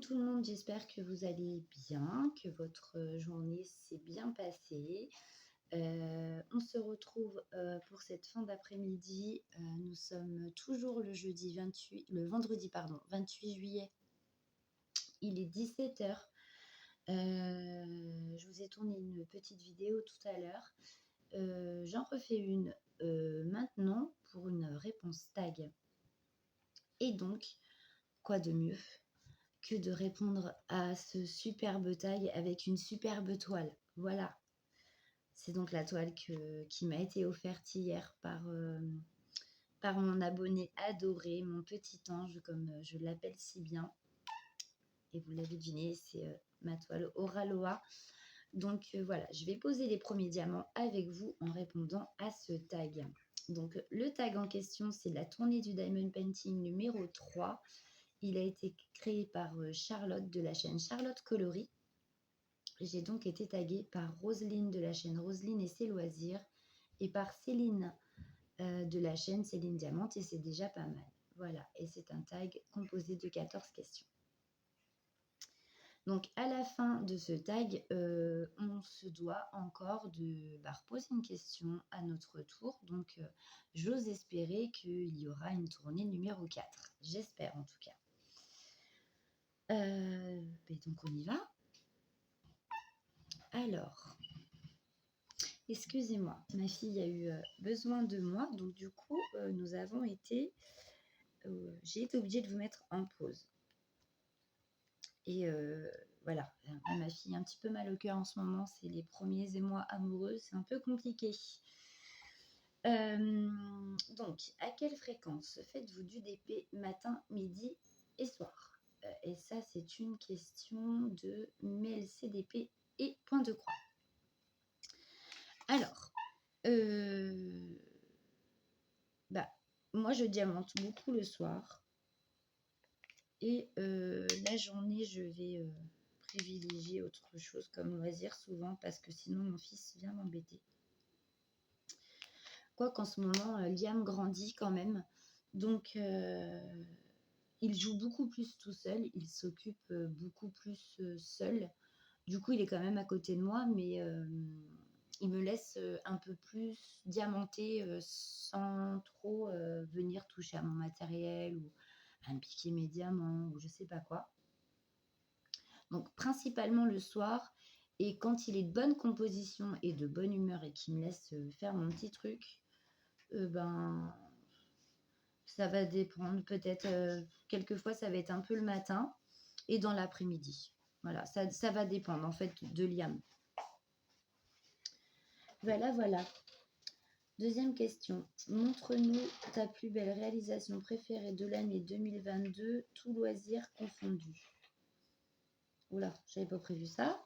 tout le monde, j'espère que vous allez bien, que votre journée s'est bien passée. On se retrouve pour cette fin d'après-midi. Nous sommes toujours le vendredi pardon, 28 juillet. Il est 17h. Je vous ai tourné une petite vidéo tout à l'heure. J'en refais une maintenant pour une réponse tag. Et donc, quoi de mieux que de répondre à ce superbe tag avec une superbe toile. Voilà, c'est donc la toile qui m'a été offerte hier par mon abonné adoré, mon petit ange, comme je l'appelle si bien. Et vous l'avez deviné, c'est ma toile Oraloa. Donc voilà, je vais poser les premiers diamants avec vous en répondant à ce tag. Donc le tag en question, c'est la tournée du Diamond Painting numéro 3. Il a été créé par Charlotte de la chaîne Charlotte Coloris. J'ai donc été taguée par Roselyne de la chaîne Roselyne et ses loisirs et par Céline de la chaîne Céline Diamante, et c'est déjà pas mal. Voilà, et c'est un tag composé de 14 questions. Donc à la fin de ce tag, on se doit encore de reposer une question à notre tour. Donc j'ose espérer qu'il y aura une tournée numéro 4. J'espère en tout cas. Donc on y va. Alors, excusez-moi, ma fille a eu besoin de moi, donc du coup, j'ai été obligée de vous mettre en pause. Et voilà, ma fille a un petit peu mal au cœur en ce moment, c'est les premiers émois amoureux, c'est un peu compliqué. Donc, à quelle fréquence faites-vous du DP matin, midi et soir? Et ça, c'est une question de mail CDP et point de croix. Alors, moi, je diamante beaucoup le soir. Et la journée, je vais privilégier autre chose comme loisir souvent parce que sinon, mon fils vient m'embêter. Quoi qu'en ce moment, Liam grandit quand même. Donc, il joue beaucoup plus tout seul. Il s'occupe beaucoup plus seul. Du coup, il est quand même à côté de moi, mais il me laisse un peu plus diamanter sans trop venir toucher à mon matériel ou à me piquer mes diamants ou je sais pas quoi. Donc principalement le soir, et quand il est de bonne composition et de bonne humeur et qu'il me laisse faire mon petit truc, ça va dépendre. Peut-être quelquefois ça va être un peu le matin et dans l'après-midi. Voilà, ça va dépendre en fait de Liam. Voilà. Deuxième question. Montre-nous ta plus belle réalisation préférée de l'année 2022, tout loisir confondu. Oula, j'avais pas prévu ça.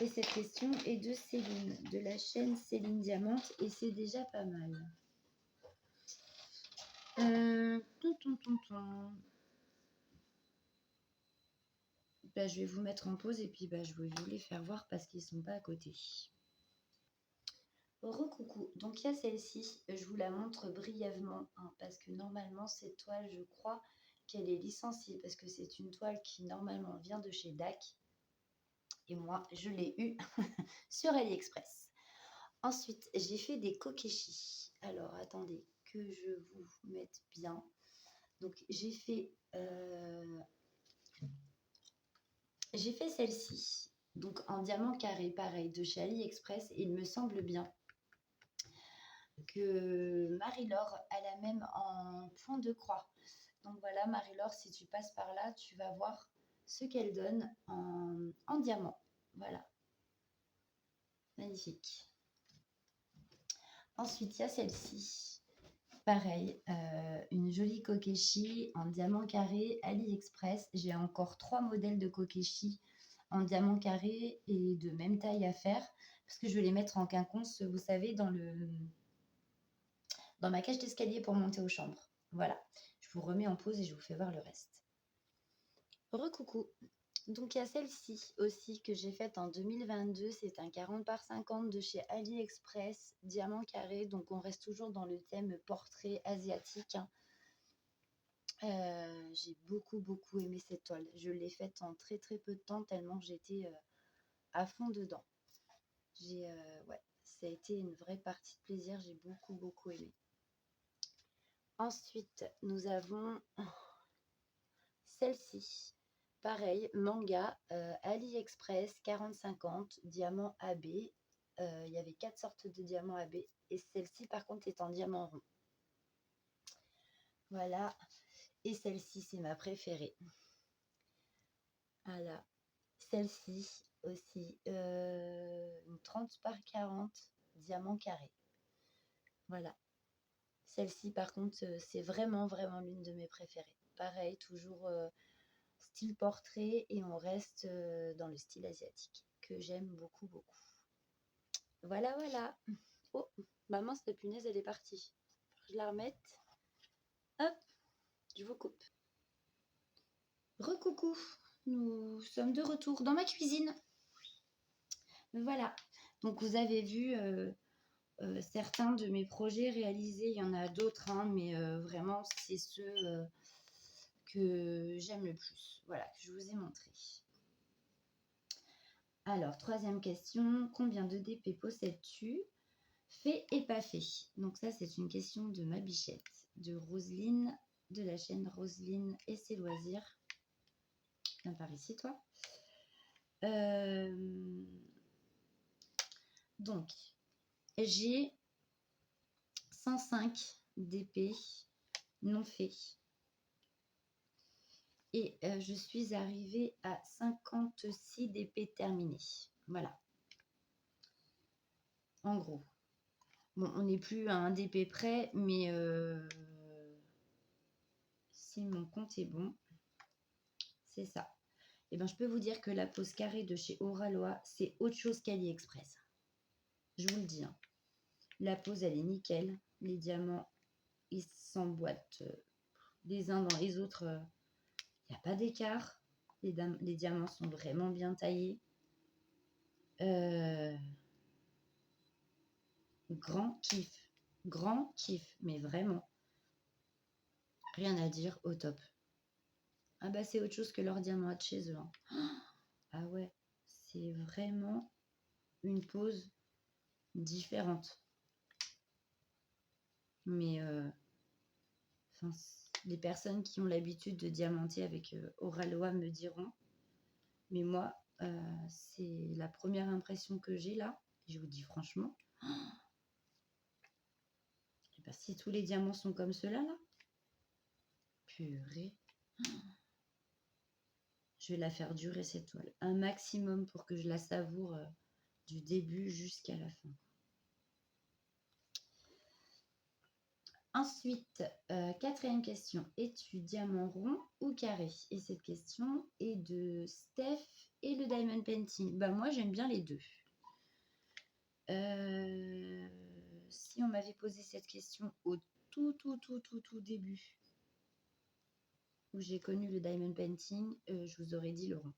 Et cette question est de Céline, de la chaîne Céline Diamante, et c'est déjà pas mal. Je vais vous mettre en pause et puis je vais vous les faire voir parce qu'ils ne sont pas à côté. Recoucou, donc il y a celle-ci, je vous la montre brièvement parce que normalement cette toile, je crois qu'elle est licenciée parce que c'est une toile qui normalement vient de chez DAC et moi je l'ai eue sur AliExpress. Ensuite, j'ai fait des kokeshi. Alors attendez que je vous mette bien. Donc j'ai fait celle-ci, donc en diamant carré, pareil, de chez AliExpress. Et il me semble bien que Marie-Laure a la même en point de croix. Donc voilà, Marie-Laure, si tu passes par là, tu vas voir ce qu'elle donne en diamant. Voilà. Magnifique. Ensuite, il y a celle-ci. Pareil, une jolie kokeshi en diamant carré AliExpress. J'ai encore 3 modèles de kokeshi en diamant carré et de même taille à faire parce que je vais les mettre en quinconce, vous savez, dans ma cage d'escalier pour monter aux chambres. Voilà, je vous remets en pause et je vous fais voir le reste. Recoucou. Donc il y a celle-ci aussi que j'ai faite en 2022, c'est un 40 par 50 de chez AliExpress, diamant carré, donc on reste toujours dans le thème portrait asiatique. J'ai beaucoup aimé cette toile. Je l'ai faite en très peu de temps tellement que j'étais à fond dedans. Ouais, ça a été une vraie partie de plaisir. J'ai beaucoup aimé. Ensuite, nous avons celle-ci. Pareil, manga, AliExpress, 40-50, diamant AB. Il y avait 4 sortes de diamants AB. Et celle-ci, par contre, est en diamant rond. Voilà. Et celle-ci, c'est ma préférée. Voilà. Celle-ci aussi, une 30 par 40, diamant carré. Voilà. Celle-ci, par contre, c'est vraiment l'une de mes préférées. Pareil, toujours style portrait et on reste dans le style asiatique que j'aime beaucoup. Voilà. Oh, maman, cette punaise, elle est partie. Je la remette. Hop, je vous coupe. Recoucou, nous sommes de retour dans ma cuisine. Voilà, donc vous avez vu certains de mes projets réalisés. Il y en a d'autres, hein, mais vraiment, c'est ceux que j'aime le plus. Voilà, que je vous ai montré. Alors, troisième question, combien de DP possèdes-tu? Fait et pas fait. Donc ça, c'est une question de ma bichette, de Roselyne, de la chaîne Roselyne et ses loisirs. Viens par ici, toi. Donc, j'ai 105 DP non faits. Et je suis arrivée à 56 DP terminés. Voilà. En gros. Bon, on n'est plus à un DP près, mais si mon compte est bon, c'est ça. Et bien, je peux vous dire que la pose carrée de chez Oralois, c'est autre chose qu'AliExpress. Je vous le dis. Hein. La pose, elle est nickel. Les diamants, ils s'emboîtent les uns dans les autres. Il n'y a pas d'écart. Les diamants sont vraiment bien taillés. Grand kiff, mais vraiment. Rien à dire, au top. Ah bah c'est autre chose que leur diamant de chez eux. Hein. Ah ouais, c'est vraiment une pose différente. Mais les personnes qui ont l'habitude de diamanter avec Oralois me diront. Mais moi, c'est la première impression que j'ai là. Je vous dis franchement. Et bah, si tous les diamants sont comme ceux-là, là. Purée. Je vais la faire durer cette toile. Un maximum pour que je la savoure du début jusqu'à la fin. Ensuite, quatrième question. Es-tu diamant rond ou carré? Et cette question est de Steph et le Diamond Painting. Bah moi, j'aime bien les deux. Si on m'avait posé cette question au tout début, où j'ai connu le Diamond Painting, je vous aurais dit le rond.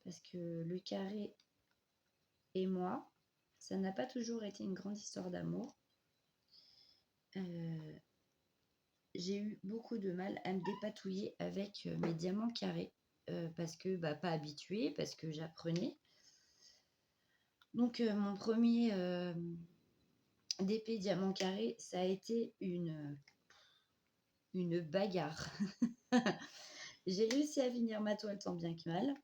Parce que le carré et moi, ça n'a pas toujours été une grande histoire d'amour. J'ai eu beaucoup de mal à me dépatouiller avec mes diamants carrés parce que pas habituée, parce que j'apprenais. Donc mon premier DP diamant carré, ça a été une bagarre. J'ai réussi à finir ma toile tant bien que mal.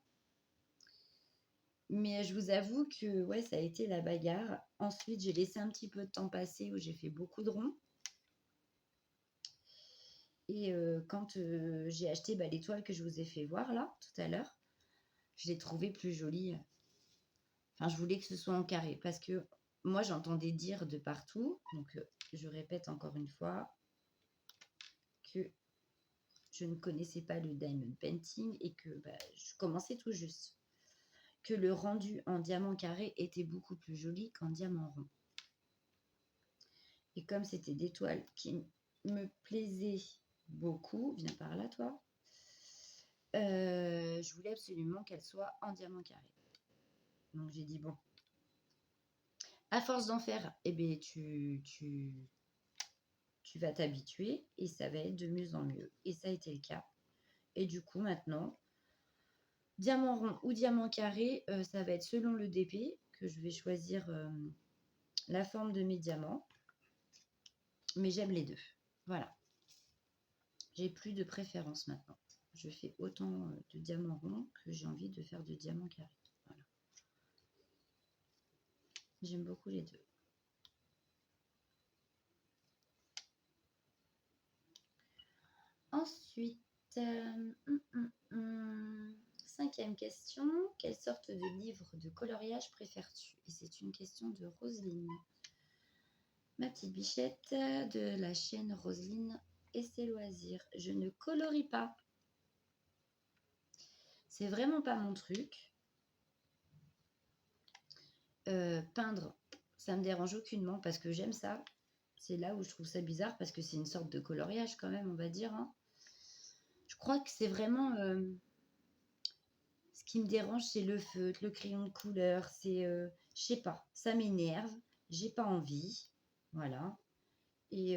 Mais je vous avoue que ouais, ça a été la bagarre. Ensuite, j'ai laissé un petit peu de temps passer où j'ai fait beaucoup de ronds. Et quand j'ai acheté les toiles que je vous ai fait voir là, tout à l'heure, je les trouvais plus jolies. Enfin, je voulais que ce soit en carré parce que moi, j'entendais dire de partout, donc je répète encore une fois, que je ne connaissais pas le diamond painting et que je commençais tout juste. Que le rendu en diamant carré était beaucoup plus joli qu'en diamant rond. Et comme c'était des toiles qui me plaisaient beaucoup, viens par là toi, je voulais absolument qu'elles soient en diamant carré. Donc j'ai dit bon, à force d'en faire, eh bien, tu tu vas t'habituer et ça va être de mieux en mieux. Et ça a été le cas. Et du coup, maintenant, diamant rond ou diamant carré, ça va être selon le DP que je vais choisir la forme de mes diamants. Mais j'aime les deux. Voilà. J'ai plus de préférence maintenant. Je fais autant de diamants ronds que j'ai envie de faire de diamants carrés. Voilà. J'aime beaucoup les deux. Ensuite, cinquième question. Quelle sorte de livre de coloriage préfères-tu? Et c'est une question de Roselyne. Ma petite bichette de la chaîne Roselyne et ses loisirs. Je ne colorie pas. C'est vraiment pas mon truc. Peindre, ça me dérange aucunement parce que j'aime ça. C'est là où je trouve ça bizarre parce que c'est une sorte de coloriage quand même, on va dire. Hein. Je crois que c'est vraiment... ce qui me dérange, c'est le feutre, le crayon de couleur. C'est, je sais pas, ça m'énerve. J'ai pas envie. Voilà. Et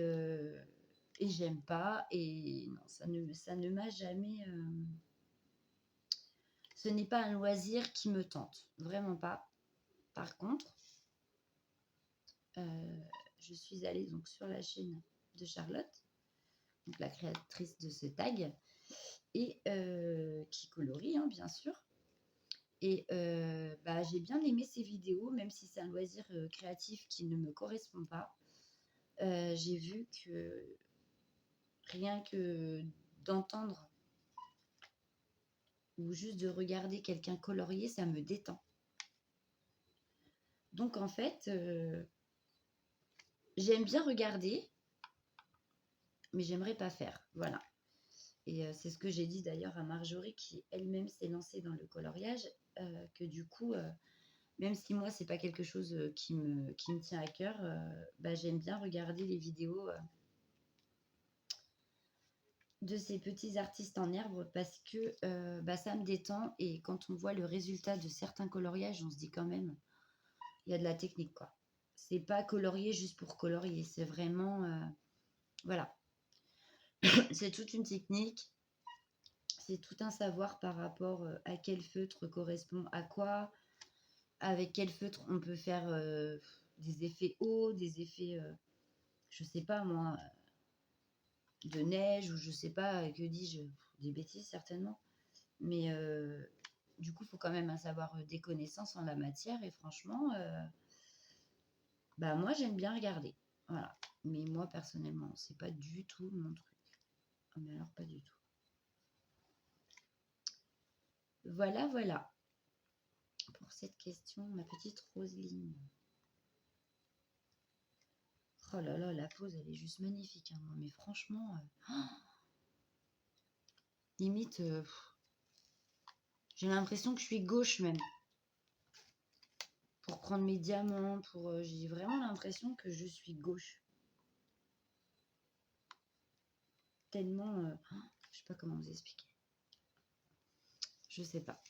j'aime pas. Et non, ça ne m'a jamais... Ce n'est pas un loisir qui me tente. Vraiment pas. Par contre, je suis allée donc sur la chaîne de Charlotte, donc la créatrice de ce tag, et qui colorie, hein, bien sûr. Et j'ai bien aimé ses vidéos, même si c'est un loisir créatif qui ne me correspond pas. J'ai vu que rien que d'entendre ou juste de regarder quelqu'un colorier, ça me détend. Donc en fait, j'aime bien regarder, mais j'aimerais pas faire. Voilà. Et c'est ce que j'ai dit d'ailleurs à Marjorie, qui elle-même s'est lancée dans le coloriage, que du coup, même si moi, c'est pas quelque chose qui me tient à cœur, j'aime bien regarder les vidéos de ces petits artistes en herbe parce que ça me détend. Et quand on voit le résultat de certains coloriages, on se dit quand même, il y a de la technique, quoi. C'est pas colorier juste pour colorier, c'est vraiment... voilà. C'est toute une technique. C'est tout un savoir par rapport à quel feutre correspond à quoi, avec quel feutre on peut faire des effets hauts, des effets, je sais pas moi, de neige, ou je sais pas, que dis-je, des bêtises certainement. Mais du coup, il faut quand même avoir des connaissances en la matière. Et franchement, moi, j'aime bien regarder. Voilà. Mais moi, personnellement, c'est pas du tout mon truc. Mais alors, pas du tout. Voilà, voilà. Pour cette question, ma petite Roselyne. Oh là là, la pose, elle est juste magnifique. Hein. Mais franchement, limite, j'ai l'impression que je suis gauche même. Pour prendre mes diamants, j'ai vraiment l'impression que je suis gauche. Tellement, je sais pas comment vous expliquer. Je sais pas.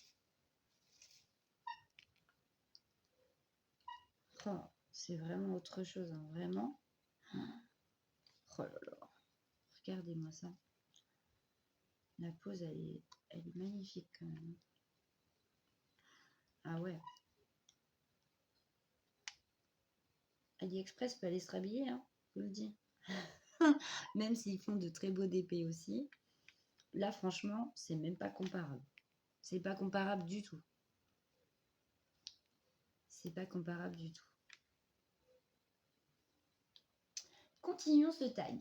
Oh, c'est vraiment autre chose, hein, vraiment. Oh là là. Regardez-moi ça. La pose, elle est magnifique quand même. Ah ouais. AliExpress peut aller se rhabiller, hein, je vous le dis. Même s'ils font de très beaux DP aussi. Là, franchement, c'est même pas comparable. C'est pas comparable du tout. C'est pas comparable du tout. Continuons ce tag.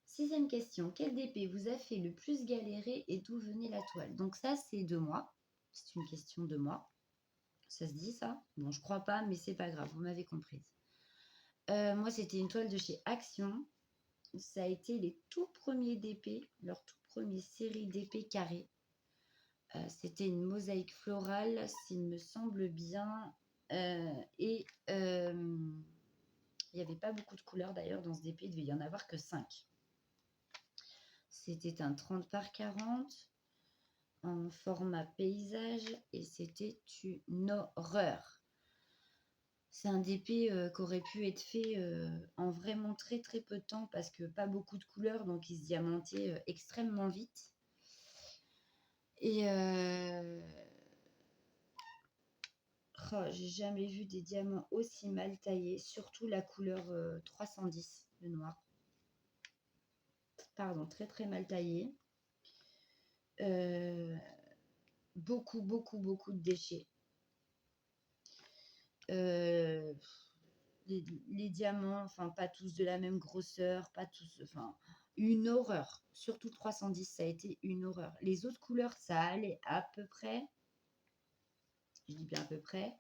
6e question. Quel DP vous a fait le plus galérer et d'où venait la toile? Donc ça, c'est de moi. C'est une question de moi. Ça se dit ça? Bon, je crois pas, mais c'est pas grave, vous m'avez comprise. Moi, c'était une toile de chez Action. Ça a été les tout premiers DP, leur tout premier série d'épées carrées. C'était une mosaïque florale, s'il me semble bien. Et il n'y avait pas beaucoup de couleurs d'ailleurs dans ce DP, il devait y en avoir que 5. C'était un 30 par 40 en format paysage et c'était une horreur. C'est un DP qui aurait pu être fait en vraiment très très peu de temps parce que pas beaucoup de couleurs, donc il se diamantait extrêmement vite. Et oh, j'ai jamais vu des diamants aussi mal taillés, surtout la couleur 310, le noir. Pardon, très très mal taillé. Beaucoup, beaucoup, beaucoup de déchets. Les diamants, enfin pas tous de la même grosseur, pas tous, enfin une horreur. Surtout 310, ça a été une horreur. Les autres couleurs, ça allait à peu près. Je dis bien à peu près.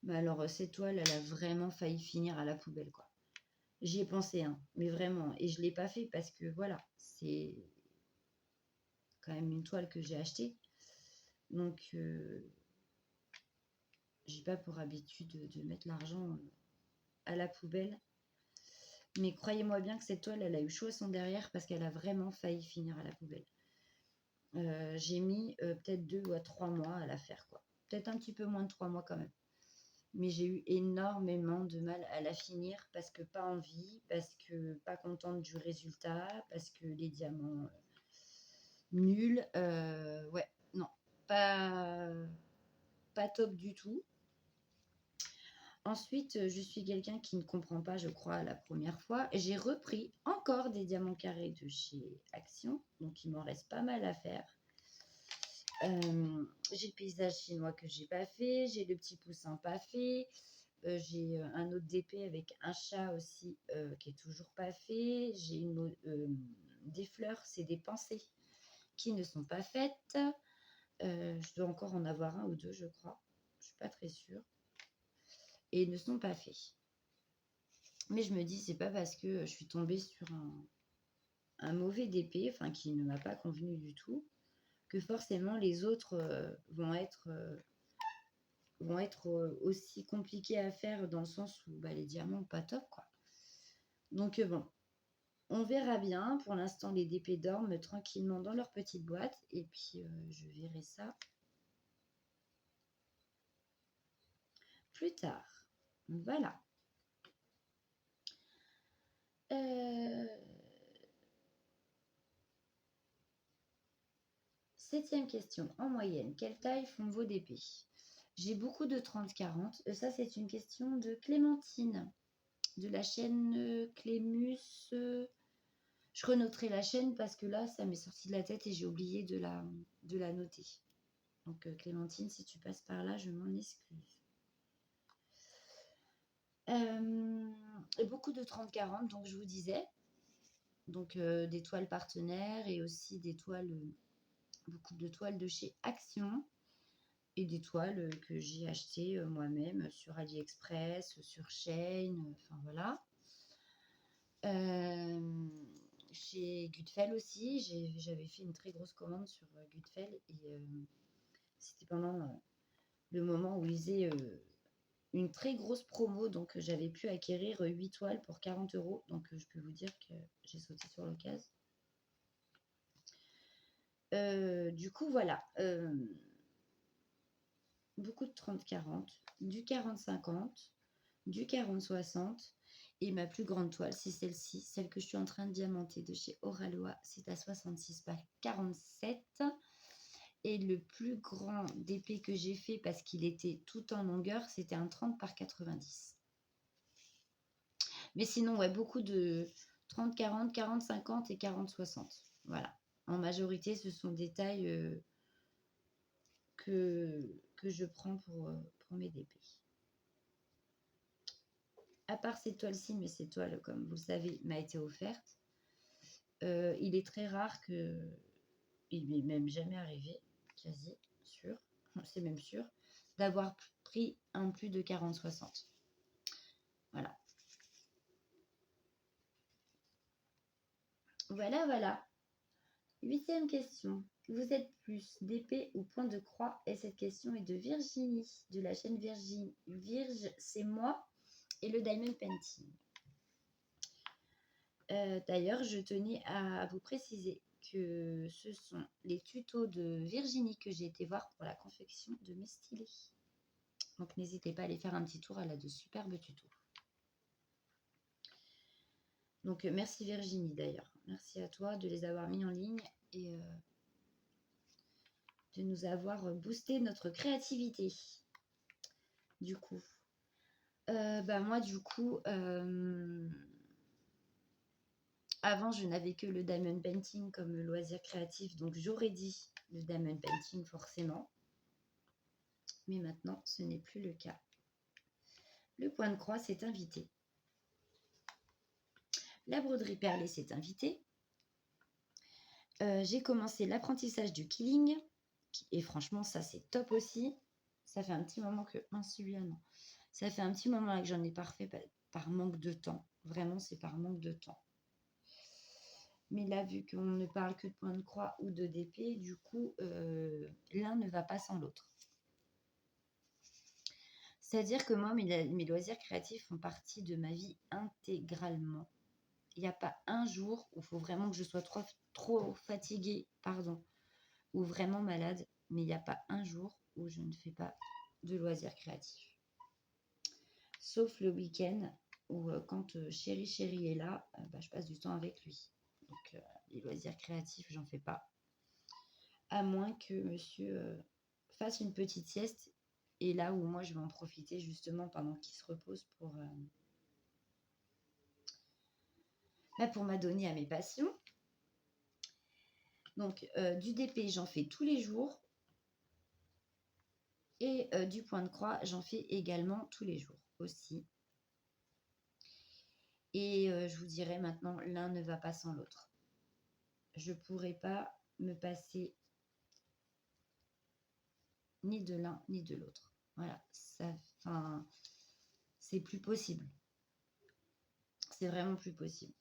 Mais alors cette toile, elle a vraiment failli finir à la poubelle, quoi. J'y ai pensé, hein, mais vraiment. Et je ne l'ai pas fait parce que voilà, c'est quand même une toile que j'ai achetée. Donc, j'ai pas pour habitude de mettre l'argent à la poubelle. Mais croyez-moi bien que cette toile, elle a eu chaud à son derrière parce qu'elle a vraiment failli finir à la poubelle. J'ai mis peut-être 2 ou 3 mois à la faire, quoi. Peut-être un petit peu moins de 3 mois quand même. Mais j'ai eu énormément de mal à la finir parce que pas envie, parce que pas contente du résultat, parce que les diamants nuls. Ouais, non, pas top du tout. Ensuite, je suis quelqu'un qui ne comprend pas, je crois, la première fois. J'ai repris encore des diamants carrés de chez Action, donc il m'en reste pas mal à faire. J'ai le paysage chinois que j'ai pas fait, j'ai le petit poussin pas fait, j'ai un autre DP avec un chat aussi qui est toujours pas fait. J'ai des fleurs, c'est des pensées qui ne sont pas faites. Je dois encore en avoir un ou deux, je crois. Je suis pas très sûre. Et ils ne sont pas faits. Mais je me dis, c'est pas parce que je suis tombée sur un mauvais DP, enfin qui ne m'a pas convenu du tout, que forcément les autres vont être aussi compliqués à faire dans le sens où bah, les diamants, pas top, quoi. Donc bon, on verra bien. Pour l'instant, les DP dorment tranquillement dans leur petite boîte. Et puis, je verrai ça plus tard. Voilà. Septième question. En moyenne, quelle taille font vos DP? J'ai beaucoup de 30-40. Ça, c'est une question de Clémentine, de la chaîne Clémus. Je renoterai la chaîne parce que là, ça m'est sorti de la tête et j'ai oublié de la noter. Donc, Clémentine, si tu passes par là, je m'en excuse. Beaucoup de 30-40, donc je vous disais. Donc, des toiles partenaires et aussi des toiles, beaucoup de toiles de chez Action. Et des toiles que j'ai achetées moi-même sur AliExpress, sur Shein, enfin voilà. Chez Gutfeld aussi, j'avais fait une très grosse commande sur Gutfeld et c'était pendant le moment où ils faisaient une très grosse promo, donc j'avais pu acquérir 8 toiles pour 40 €, donc je peux vous dire que j'ai sauté sur l'occasion. Du coup, voilà. Beaucoup de 30-40, du 40-50, du 40-60 et ma plus grande toile, c'est celle-ci, celle que je suis en train de diamanter de chez Oraloa, c'est à 66 par 47 et le plus grand DP que j'ai fait parce qu'il était tout en longueur, c'était un 30 par 90. Mais sinon, ouais, beaucoup de 30-40, 40-50 et 40-60. Voilà. En majorité, ce sont des tailles que je prends pour mes DP. À part cette toile-ci, mais cette toile, comme vous le savez, m'a été offerte. Il est très rare que, il m'est même jamais arrivé, quasi sûr, c'est même sûr, d'avoir pris un plus de 40-60. Voilà. Voilà, voilà. 8e question. Vous êtes plus d'épée ou point de croix? Et cette question est de Virginie, de la chaîne Virge, c'est moi, et le Diamond Painting. D'ailleurs, je tenais à vous préciser que ce sont les tutos de Virginie que j'ai été voir pour la confection de mes stylés. Donc n'hésitez pas à aller faire un petit tour, elle a de superbes tutos. Donc merci Virginie d'ailleurs, merci à toi de les avoir mis en ligne et de nous avoir boosté notre créativité. Du coup, moi du coup, avant je n'avais que le diamond painting comme loisir créatif, donc j'aurais dit le diamond painting forcément, mais maintenant ce n'est plus le cas. Le point de croix s'est invité. La broderie perlée s'est invitée. J'ai commencé l'apprentissage du quilling. Et franchement, ça, c'est top aussi. Ça fait un petit moment que... Mince, celui-là, non. Ça fait un petit moment là que j'en ai pas refait par manque de temps. Vraiment, c'est par manque de temps. Mais là, vu qu'on ne parle que de point de croix ou de d'épée, du coup, l'un ne va pas sans l'autre. C'est-à-dire que moi, mes loisirs créatifs font partie de ma vie intégralement. Il n'y a pas un jour où il faut vraiment que je sois trop fatiguée, ou vraiment malade, mais il n'y a pas un jour où je ne fais pas de loisirs créatifs. Sauf le week-end, où quand chéri est là, je passe du temps avec lui. Donc les loisirs créatifs, j'en fais pas. À moins que monsieur fasse une petite sieste, et là où moi je vais en profiter justement pendant qu'il se repose pour m'adonner à mes passions. Donc du DP, j'en fais tous les jours. Et du point de croix, j'en fais également tous les jours aussi. Et je vous dirais maintenant, l'un ne va pas sans l'autre. Je ne pourrais pas me passer ni de l'un ni de l'autre. Voilà, c'est plus possible. C'est vraiment plus possible.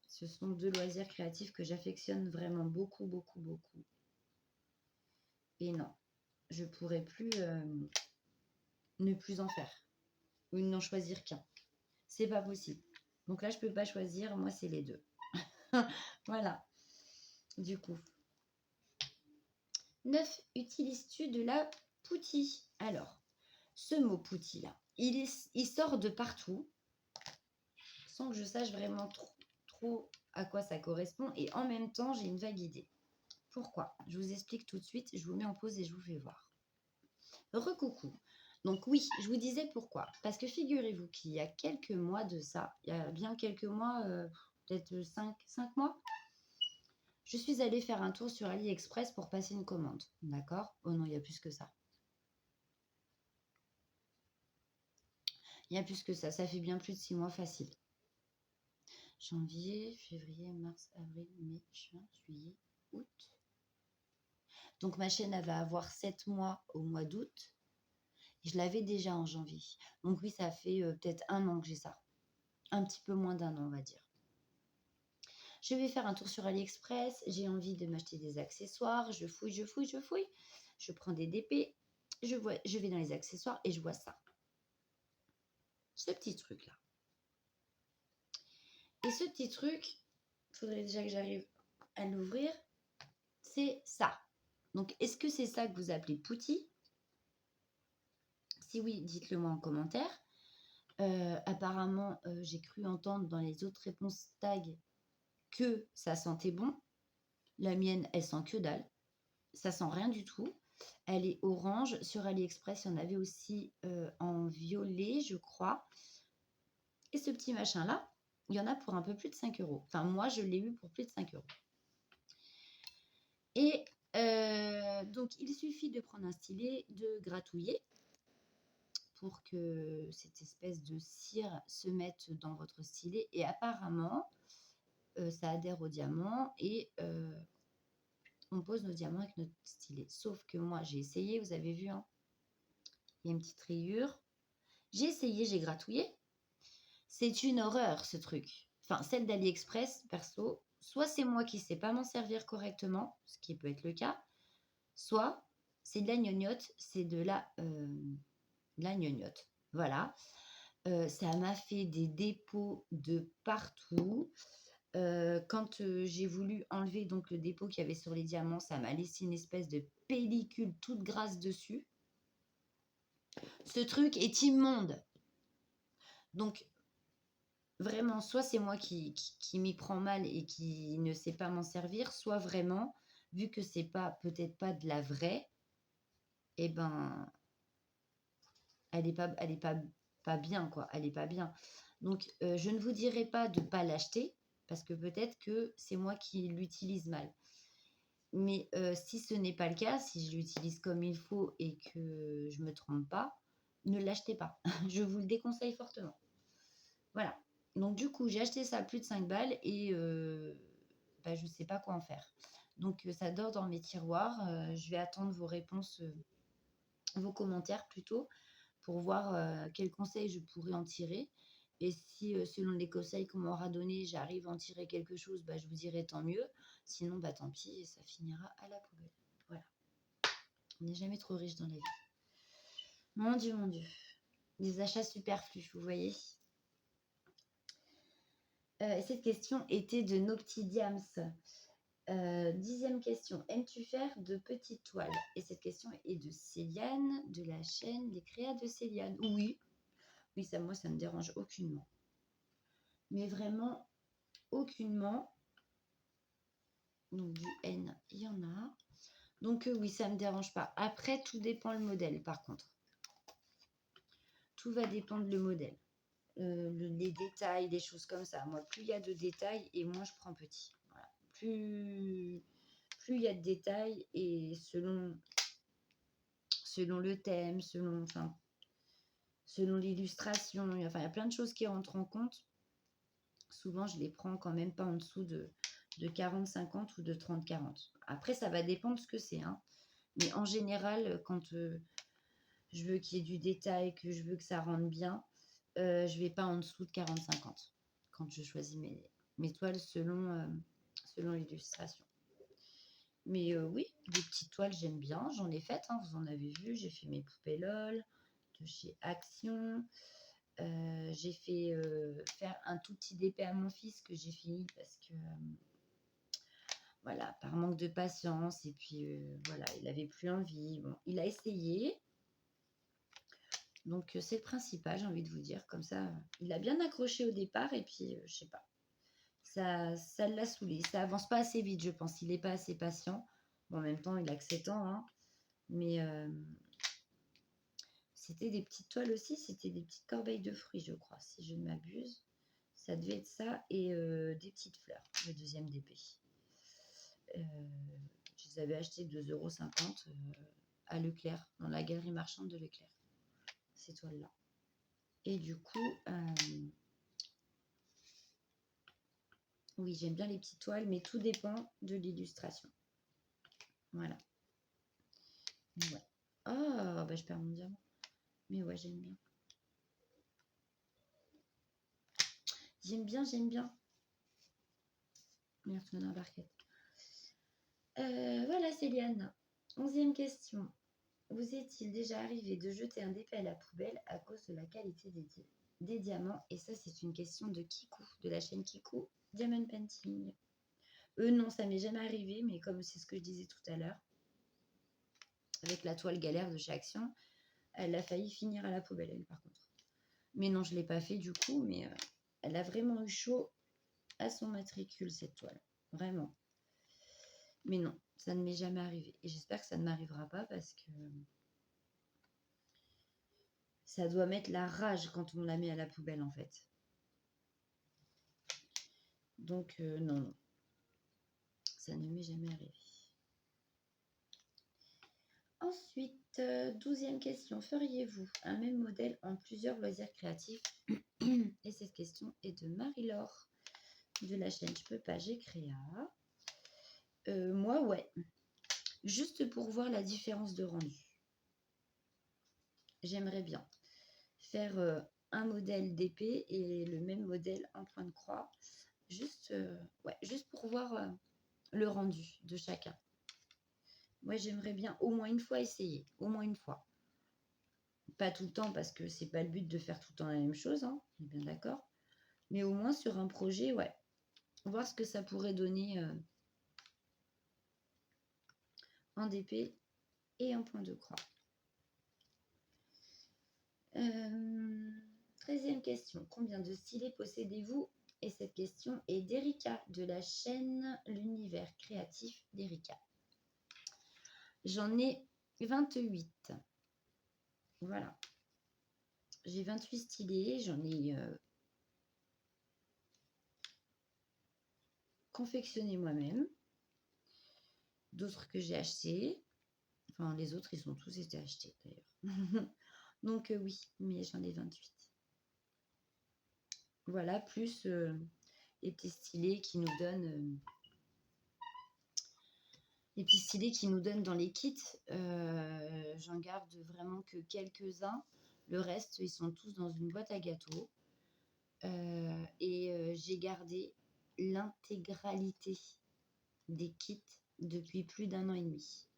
Ce sont deux loisirs créatifs que j'affectionne vraiment beaucoup, beaucoup, beaucoup. Et non, je ne pourrais plus ne plus en faire ou n'en choisir qu'un. C'est pas possible. Donc là, je peux pas choisir. Moi, c'est les deux. Voilà. Du coup. 9. Utilises-tu de la poutille? Alors, ce mot poutille là, il sort de partout sans que je sache vraiment trop à quoi ça correspond. Et en même temps, j'ai une vague idée. Pourquoi? Je vous explique tout de suite. Je vous mets en pause et je vous fais voir. Recoucou. Donc oui, je vous disais pourquoi. Parce que figurez-vous qu'il y a quelques mois de ça, il y a bien quelques mois, peut-être 5 mois, je suis allée faire un tour sur AliExpress pour passer une commande. D'accord? Oh non, il y a plus que ça. Il y a plus que ça. Ça fait bien plus de 6 mois facile. Janvier, février, mars, avril, mai, juin, juillet, août. Donc ma chaîne, elle va avoir 7 mois au mois d'août. Je l'avais déjà en janvier. Donc oui, ça fait peut-être 1 an que j'ai ça. Un petit peu moins d'1 an, on va dire. Je vais faire un tour sur AliExpress. J'ai envie de m'acheter des accessoires. Je fouille. Je prends des DP. Je vais dans les accessoires et je vois ça. Ce petit truc-là. Et ce petit truc, il faudrait déjà que j'arrive à l'ouvrir. C'est ça. Donc, est-ce que c'est ça que vous appelez poutille? Si oui, dites-le moi en commentaire. Apparemment, j'ai cru entendre dans les autres réponses tag que ça sentait bon. La mienne, elle sent que dalle. Ça sent rien du tout. Elle est orange. Sur AliExpress, il y en avait aussi en violet, je crois. Et ce petit machin-là, il y en a pour un peu plus de 5 €. Enfin, moi, je l'ai eu pour plus de 5 €. Et donc, il suffit de prendre un stylet, de gratouiller pour que cette espèce de cire se mette dans votre stylet. Et apparemment, ça adhère au diamant et on pose nos diamants avec notre stylet. Sauf que moi, j'ai essayé, vous avez vu, hein, il y a une petite rayure. J'ai essayé, j'ai gratouillé. C'est une horreur, ce truc. Enfin, celle d'AliExpress, perso, soit c'est moi qui ne sais pas m'en servir correctement, ce qui peut être le cas, soit c'est de la gnognotte, c'est de la gnognotte. Voilà. Ça m'a fait des dépôts de partout. Quand j'ai voulu enlever donc le dépôt qu'il y avait sur les diamants, ça m'a laissé une espèce de pellicule toute grasse dessus. Ce truc est immonde. Donc, vraiment, soit c'est moi qui m'y prends mal et qui ne sais pas m'en servir, soit vraiment, vu que c'est pas peut-être pas de la vraie, eh ben, elle est pas bien, quoi. Elle est pas bien. Donc, je ne vous dirai pas de ne pas l'acheter, parce que peut-être que c'est moi qui l'utilise mal. Mais si ce n'est pas le cas, si je l'utilise comme il faut et que je ne me trompe pas, ne l'achetez pas. Je vous le déconseille fortement. Voilà. Donc du coup, j'ai acheté ça à plus de 5 balles et bah, je ne sais pas quoi en faire. Donc ça dort dans mes tiroirs. Je vais attendre vos réponses, vos commentaires plutôt, pour voir quels conseils je pourrais en tirer. Et si, selon les conseils qu'on m'aura donnés, j'arrive à en tirer quelque chose, bah, je vous dirai tant mieux. Sinon, bah, tant pis, et ça finira à la poubelle. Voilà. On n'est jamais trop riche dans la vie. Mon Dieu, mon Dieu. Des achats superflus, vous voyez. Cette question était de Noctidiams. 10e question. Aimes-tu faire de petites toiles? Et cette question est de Céliane, de la chaîne Les Créas de Céliane. Oui, oui, ça, moi, ça ne me dérange aucunement. Mais vraiment, aucunement. Donc, du N, il y en a. Donc, oui, ça ne me dérange pas. Après, tout dépend le modèle, par contre. Tout va dépendre le modèle. Les détails, des choses comme ça. Moi, plus il y a de détails et moins je prends petit. Voilà. Plus il y a de détails et selon le thème, selon l'illustration, il y a plein de choses qui rentrent en compte. Souvent, je les prends quand même pas en dessous de 40-50 ou de 30-40. Après, ça va dépendre de ce que c'est. Hein. Mais en général, quand je veux qu'il y ait du détail, que je veux que ça rentre bien, je vais pas en dessous de 40-50 quand je choisis mes toiles selon l'illustration. Mais oui, des petites toiles, j'aime bien. J'en ai faites, hein, vous en avez vu. J'ai fait mes poupées LOL de chez Action. J'ai fait faire un tout petit DP à mon fils que j'ai fini parce que, voilà, par manque de patience. Et puis, voilà, il n'avait plus envie. Bon, il a essayé. Donc, c'est le principal, j'ai envie de vous dire. Comme ça, il a bien accroché au départ. Et puis, je sais pas, ça l'a saoulé. Ça avance pas assez vite, je pense. Il n'est pas assez patient. Bon, en même temps, il a que 7 ans. Hein. Mais c'était des petites toiles aussi. C'était des petites corbeilles de fruits, je crois, si je ne m'abuse. Ça devait être ça. Et des petites fleurs, le deuxième DP. Je les avais achetées 2,50 € à Leclerc, dans la galerie marchande de Leclerc. Ces toiles-là. Et du coup, oui, j'aime bien les petites toiles, mais tout dépend de l'illustration. Voilà. Ouais. Oh, bah je perds mon diamant. Mais ouais, j'aime bien. J'aime bien, j'aime bien. Merde, on a la barquette. Voilà, Céliane. 11e question. Vous est-il déjà arrivé de jeter un DP à la poubelle à cause de la qualité des diamants? Et ça, c'est une question de Kikou, de la chaîne Kikou Diamond Painting. Non, ça m'est jamais arrivé, mais comme c'est ce que je disais tout à l'heure, avec la toile galère de chez Action, elle a failli finir à la poubelle, elle, par contre. Mais non, je ne l'ai pas fait du coup, mais elle a vraiment eu chaud à son matricule, cette toile. Vraiment. Mais non, ça ne m'est jamais arrivé. Et j'espère que ça ne m'arrivera pas parce que ça doit mettre la rage quand on la met à la poubelle, en fait. Donc, non, ça ne m'est jamais arrivé. Ensuite, 12e question. Feriez-vous un même modèle en plusieurs loisirs créatifs? Et cette question est de Marie-Laure de la chaîne Je peux pas, j'ai créa. Moi, ouais. Juste pour voir la différence de rendu. J'aimerais bien faire un modèle d'épée et le même modèle en point de croix. Juste, ouais, juste pour voir le rendu de chacun. Moi, j'aimerais bien au moins une fois essayer. Au moins une fois. Pas tout le temps parce que c'est pas le but de faire tout le temps la même chose. Hein, on est bien d'accord. Mais au moins sur un projet, ouais. voir ce que ça pourrait donner en DP et en point de croix. 13e question. Combien de stylés possédez-vous? Et cette question est d'Erika de la chaîne L'Univers créatif d'Erika. J'en ai 28. Voilà. J'ai 28 stylés. J'en ai confectionné moi-même. D'autres que j'ai achetés. Enfin, les autres, ils ont tous été achetés d'ailleurs. Donc oui, mais j'en ai 28. Voilà, plus les petits stylés qui nous donnent... les petits stylés qui nous donnent dans les kits, j'en garde vraiment que quelques-uns. Le reste, ils sont tous dans une boîte à gâteaux. J'ai gardé l'intégralité des kits depuis plus d'1 an et demi.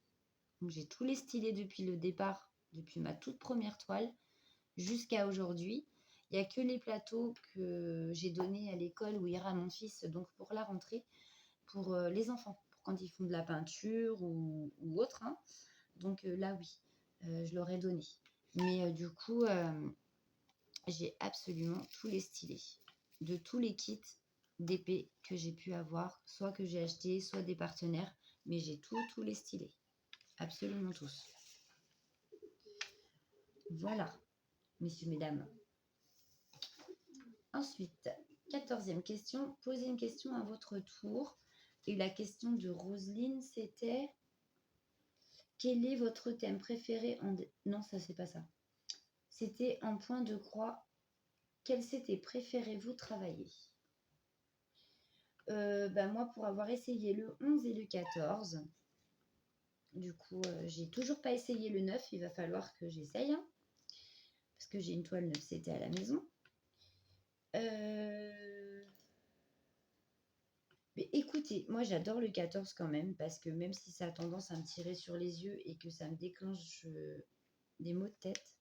Donc j'ai tous les stylés depuis le départ, depuis ma toute première toile, jusqu'à aujourd'hui. Il n'y a que les plateaux que j'ai donnés à l'école où ira mon fils, donc pour la rentrée, pour les enfants, pour quand ils font de la peinture ou autre. Hein. Donc là, oui, je leur ai donné. Mais du coup, j'ai absolument tous les stylés de tous les kits d'épée que j'ai pu avoir, soit que j'ai acheté, soit des partenaires, mais j'ai tous les stylés, absolument tous. Voilà, messieurs, mesdames. Ensuite, 14e question, posez une question à votre tour. Et la question de Roselyne, c'était: quel est votre thème préféré en... Non, ça, c'est pas ça. C'était en point de croix. Quel c'était préférez-vous travailler? Moi, pour avoir essayé le 11 et le 14, du coup, j'ai toujours pas essayé le 9. Il va falloir que j'essaye. Hein, parce que j'ai une toile 9 CT à la maison. Mais écoutez, moi j'adore le 14 quand même, parce que même si ça a tendance à me tirer sur les yeux et que ça me déclenche des maux de tête,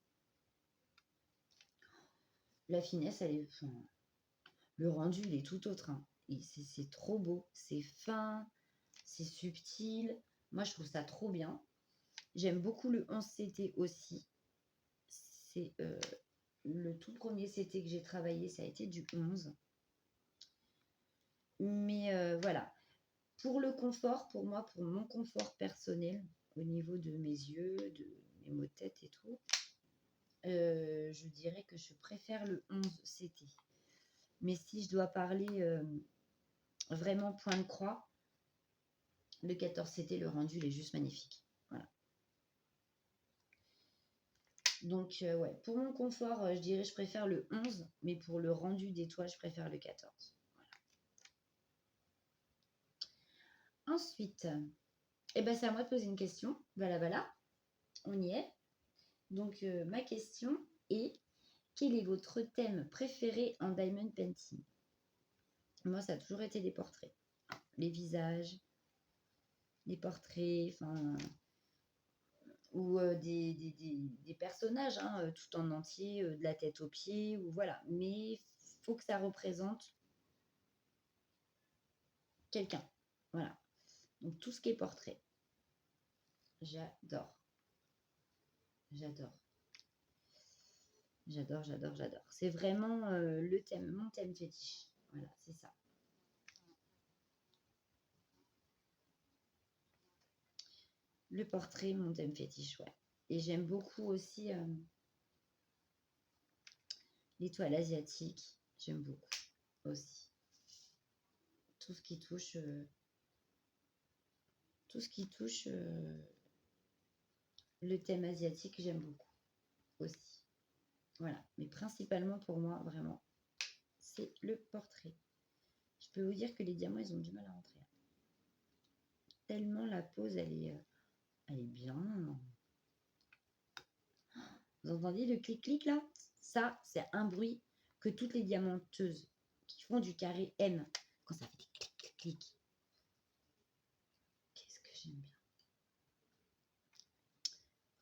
la finesse, elle est, enfin, le rendu, il est tout autre. Hein. C'est trop beau, c'est fin, c'est subtil. Moi, je trouve ça trop bien. J'aime beaucoup le 11 CT aussi. C'est le tout premier CT que j'ai travaillé, ça a été du 11. Mais voilà. Pour le confort, pour moi, pour mon confort personnel, au niveau de mes yeux, de mes maux de tête et tout, je dirais que je préfère le 11 CT. Mais si je dois parler vraiment point de croix, le 14 CT, le rendu, il est juste magnifique. Voilà. Donc, ouais, pour mon confort, je dirais je préfère le 11, mais pour le rendu des toiles, je préfère le 14. Voilà. Ensuite, c'est à moi de poser une question. Voilà, on y est. Donc, ma question est: quel est votre thème préféré en diamond painting? Moi, ça a toujours été les portraits. Les visages, les portraits, enfin... ou des personnages, hein, tout en entier, de la tête aux pieds, ou voilà. Mais il faut que ça représente quelqu'un. Voilà. Donc, tout ce qui est portrait. J'adore. J'adore. J'adore. C'est vraiment le thème, mon thème fétiche. Voilà, c'est ça. Le portrait, mon thème fétiche, ouais. Et j'aime beaucoup aussi les toiles asiatiques. J'aime beaucoup aussi. Tout ce qui touche... le thème asiatique, j'aime beaucoup aussi. Voilà. Mais principalement pour moi, vraiment, c'est le portrait. Je peux vous dire que les diamants, ils ont du mal à rentrer. Tellement la pose, elle est bien. Vous entendez le clic-clic là? Ça, c'est un bruit que toutes les diamanteuses qui font du carré aiment. Quand ça fait des clic-clic. Qu'est-ce que j'aime bien.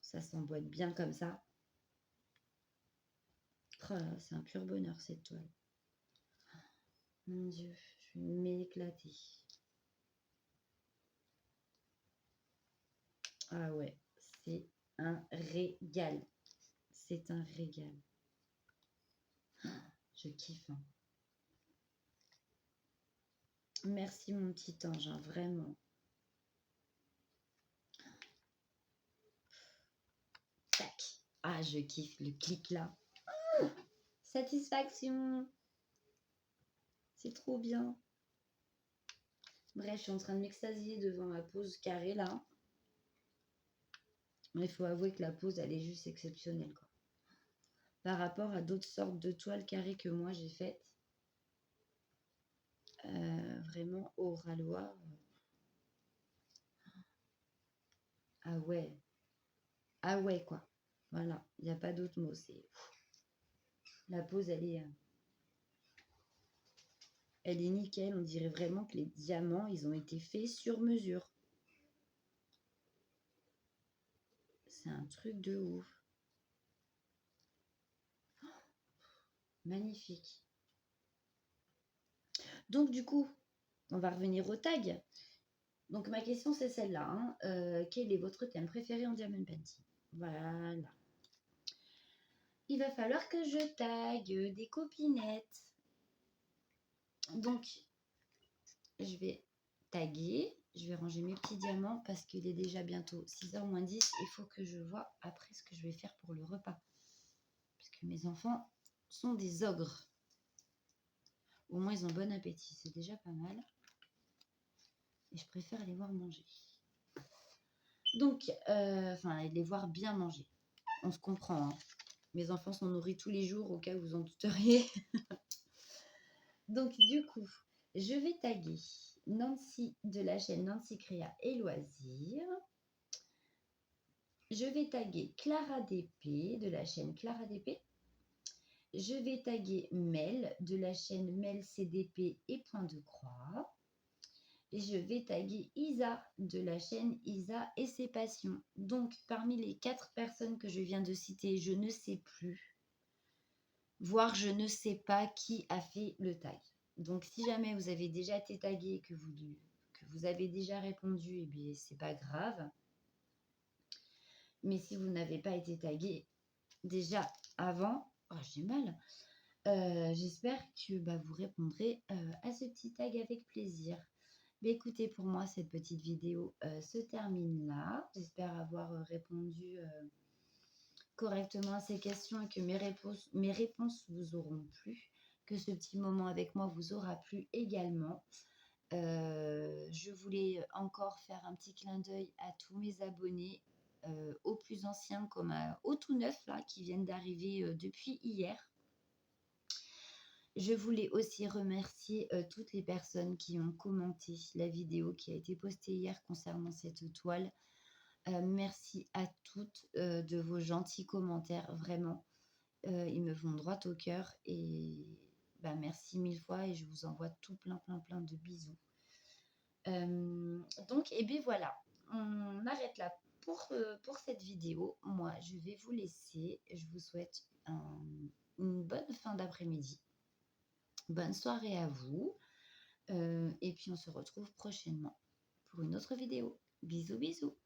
Ça s'emboîte bien comme ça. Oh là, c'est un pur bonheur cette toile. Mon Dieu, Je vais m'éclater. Ah ouais, c'est un régal. C'est un régal. Je kiffe. Hein. Merci mon petit ange, hein, vraiment. Tac. Ah, je kiffe le clic là. Satisfaction. C'est trop bien. Bref, je suis en train de m'extasier devant ma pose carrée là. Mais il faut avouer que la pose, elle est juste exceptionnelle, quoi. Par rapport à d'autres sortes de toiles carrées que moi j'ai faites. Vraiment au râloir. Ah ouais. Ah ouais, quoi. Voilà, il n'y a pas d'autre mot. C'est la pose, elle est nickel. On dirait vraiment que les diamants, ils ont été faits sur mesure. C'est un truc de ouf. Magnifique. Donc du coup, on va revenir au tag. Donc ma question c'est celle-là. Hein. Quel est votre thème préféré en diamond painting? Voilà. Il va falloir que je tag des copinettes. Donc, je vais taguer. Je vais ranger mes petits diamants parce qu'il est déjà bientôt 6h moins 10. Il faut que je vois après ce que je vais faire pour le repas. Parce que mes enfants sont des ogres. Au moins, ils ont bon appétit. C'est déjà pas mal. Et je préfère les voir manger. Donc, enfin, les voir bien manger. On se comprend. Hein. Mes enfants sont nourris tous les jours, au cas où vous en douteriez. Donc, du coup, je vais taguer Nancy de la chaîne Nancy Créa et Loisirs. Je vais taguer Clara DP de la chaîne Clara DP. Je vais taguer Mel de la chaîne Mel CDP et Point de Croix. Et je vais taguer Isa de la chaîne Isa et ses passions. Donc, parmi les 4 personnes que je viens de citer, je ne sais plus, voire je ne sais pas qui a fait le tag. Donc, si jamais vous avez déjà été tagué et que vous avez déjà répondu, eh bien, c'est pas grave. Mais si vous n'avez pas été tagué déjà avant, oh, j'ai mal. J'espère que vous répondrez à ce petit tag avec plaisir. Mais écoutez, pour moi, cette petite vidéo se termine là. J'espère avoir répondu correctement à ces questions et que mes réponses vous auront plu, que ce petit moment avec moi vous aura plu également. Je voulais encore faire un petit clin d'œil à tous mes abonnés, aux plus anciens comme aux tout neufs là, qui viennent d'arriver depuis hier. Je voulais aussi remercier toutes les personnes qui ont commenté la vidéo qui a été postée hier concernant cette toile. Merci à toutes de vos gentils commentaires, vraiment. Ils me vont droit au cœur et merci 1000 fois et je vous envoie tout plein de bisous. Donc, et bien voilà, on arrête là pour cette vidéo. Moi, je vais vous laisser. Je vous souhaite une bonne fin d'après-midi. Bonne soirée à vous. Et puis, on se retrouve prochainement pour une autre vidéo. Bisous, bisous.